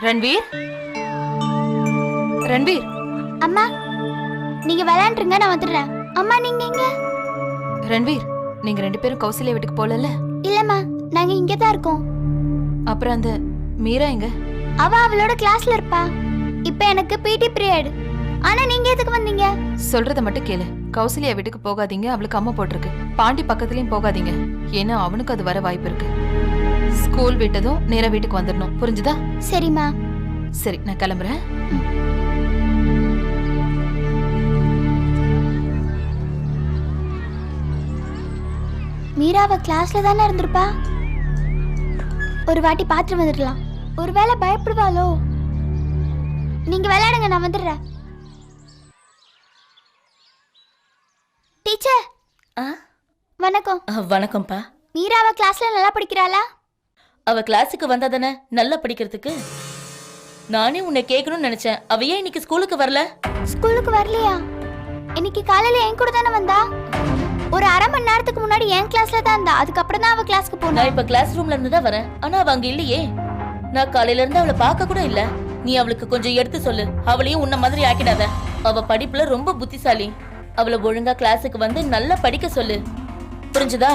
ரன்வீர், ரன்வீர். அம்மா நீங்க விளையாண்டுருங்க, நான் வந்துடுறேன். அம்மா நீங்க இங்க? ரன்வீர், நீங்க 2 பேரும் கௌசல்யா வீட்டுக்கு போகல? இல்லம்மா, நாங்க இங்க தான் இருக்கோம். அப்புறம் அந்த மீரா எங்க? அவ அவளோட கிளாஸ்ல இருப்பா. இப்போ எனக்கு பிடி பீரியட். ஆனா நீங்க எதுக்கு வந்தீங்க? சொல்றத மட்டும் கேளு. கௌசல்யா வீட்டுக்கு போகாதீங்க, அவளுக்கு அம்மா போட்டிருக்கு. பாண்டி பக்கத்துலயும் போகாதீங்க, ஏன்னா அவனுக்கு அது வர வாய்ப்பு இருக்கு. ஸ்கூல் விட்டதும் நேரா வீட்டுக்கு வந்துடணும், புரிஞ்சுதா? சரிம்மா. சரி, நான் கிளம்புறேன். மீரா அவ கிளாஸ்ல தானே இருந்திருப்பா. ஒரு வாட்டி பார்த்துட்டு வந்துடலாம். ஒருவேளை பயப்படுவாளோ? நீங்க விளையாடுங்க, நான் வந்துடுறேன். டீச்சர். வணக்கம். வணக்கம்ப்பா. மீரா அவ கிளாஸ்ல நல்லா படிக்கிறாளா? அவ கிளாஸுக்கு வந்தா தானே நல்லா படிக்கிறதுக்கு. நானே உன்னை கேட்கணும்னு நினைச்சேன். அவ ஏன் இன்னைக்கு ஸ்கூலுக்கு வரல? ஸ்கூலுக்கு வரலையா? இன்னைக்கு காலையில என் கூட தானே வந்தா. ஒரு அரை மணி நேரத்துக்கு முன்னாடி என் கிளாஸ்ல தான் இருந்தா. அதுக்கப்புறம் தான் அவ கிளாஸ்க்கு போனா. நான் இப்ப கிளாஸ் ரூம்ல இருந்து தான் வரேன். ஆனா அவ அங்க இல்லையே. நான் காலையில இருந்து அவளை பார்க்க கூட இல்ல. நீ அவளுக்கு கொஞ்சம் எடுத்து சொல்லு. அவளையும் உன்ன மாதிரி ஆக்கிடாத. அவ படிப்புல ரொம்ப புத்திசாலி. அவளை ஒழுங்கா கிளாஸுக்கு வந்து நல்லா படிக்க சொல்லு, புரிஞ்சுதா?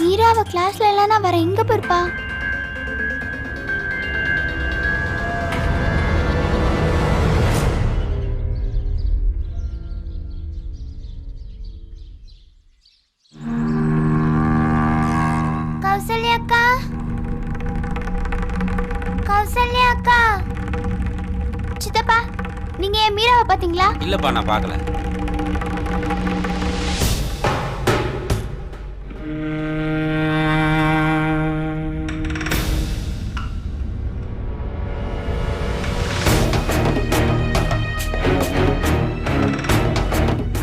மீரா அவ கிளாஸ்ல இல்லனா வர எங்க போயிருப்பா? கௌசல்யா அக்கா, கௌசல்யா அக்கா. சித்தப்பா, நீங்க என் மீராவை பாத்தீங்களா? இல்லப்பா, நான் பார்க்கல.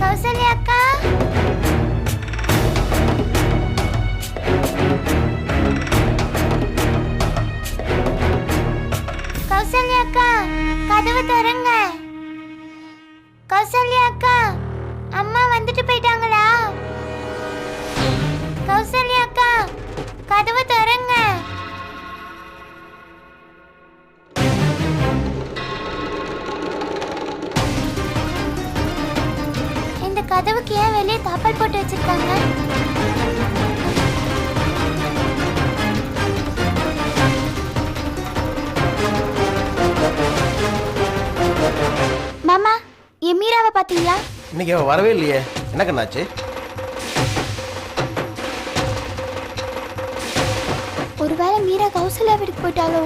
கௌசல்யா அக்கா, கௌசல்யா அக்கா, கதவு திறங்க. கௌசல்யா அக்கா, அம்மா வந்துட்டு போயிட்டாங்களா? கௌசல்யா அக்கா, கதவு திறங்க. இந்த கதவுக்கு ஏன் வெளியே தாப்பால் போட்டு வச்சிருக்காங்க? மாமா, என் மீராவை பாத்தீங்களா? இன்னைக்கு அவன் வரவே இல்லையே, என்ன கண்ணாச்சு? ஒருவேளை மீரா கௌசல்யா வீட்டுக்கு போயிட்டாலோ?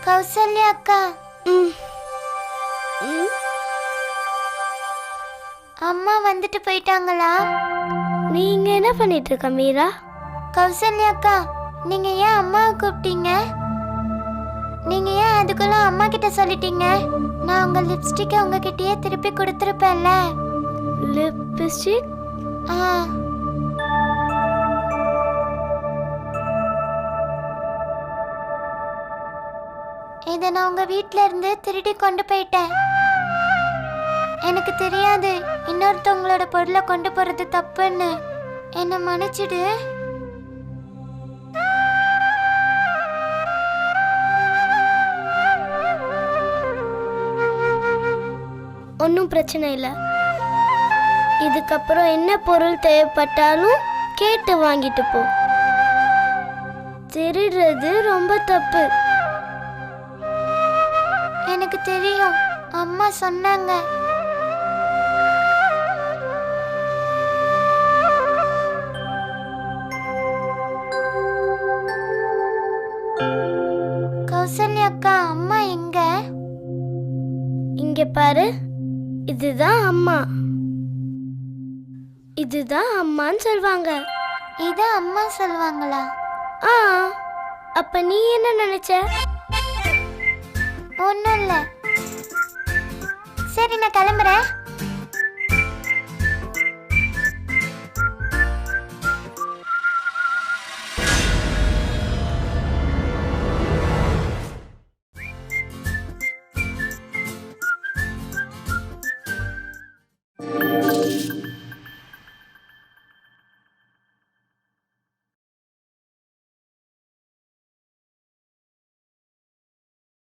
கௌசல்யா அக்கா. அம்மா வந்துட்டு போயிட்டாங்களா? நீங்க என்ன பண்ணிட்டு இருக்க மீரா? கௌசல்யா அக்கா, நீங்க ஏன் அம்மாவை கூப்பிட்டீங்க? நீங்க ஏன் அதுக்குள்ள அம்மா கிட்ட சொல்லிட்டீங்க? நான் உங்க லிப்ஸ்டிக்கை உங்ககிட்டயே திருப்பி கொடுத்துருப்பேன்ல. லிப்ஸ்டிக்? இதை நான் உங்க வீட்ல இருந்து திருடி கொண்டு போயிட்டேன். எனக்கு தெரியாது இன்னொருத்தவங்களோட பொருளை கொண்டு போறது தப்புன்னு. என்ன மன்னிச்சிடு. ஒன்றும் பிரச்சனை இல்லை. இதுக்கப்புறம் என்ன பொருள் தேவைப்பட்டாலும் கேட்டு வாங்கிட்டு போ. திருடுறது ரொம்ப தப்பு. எனக்கு தெரியும், அம்மா சொன்னாங்க. கௌசல்யா அக்கா, அம்மா எங்க? இங்க பாரு, இதுதான் அம்மா. இதுதான் அம்மான்னு சொல்வாங்க. இது அம்மா சொல்வாங்களா? அப்ப நீ என்ன நினைச்ச? ஒன்றும் இல்லை. சரி நான் கிளம்புறேன்.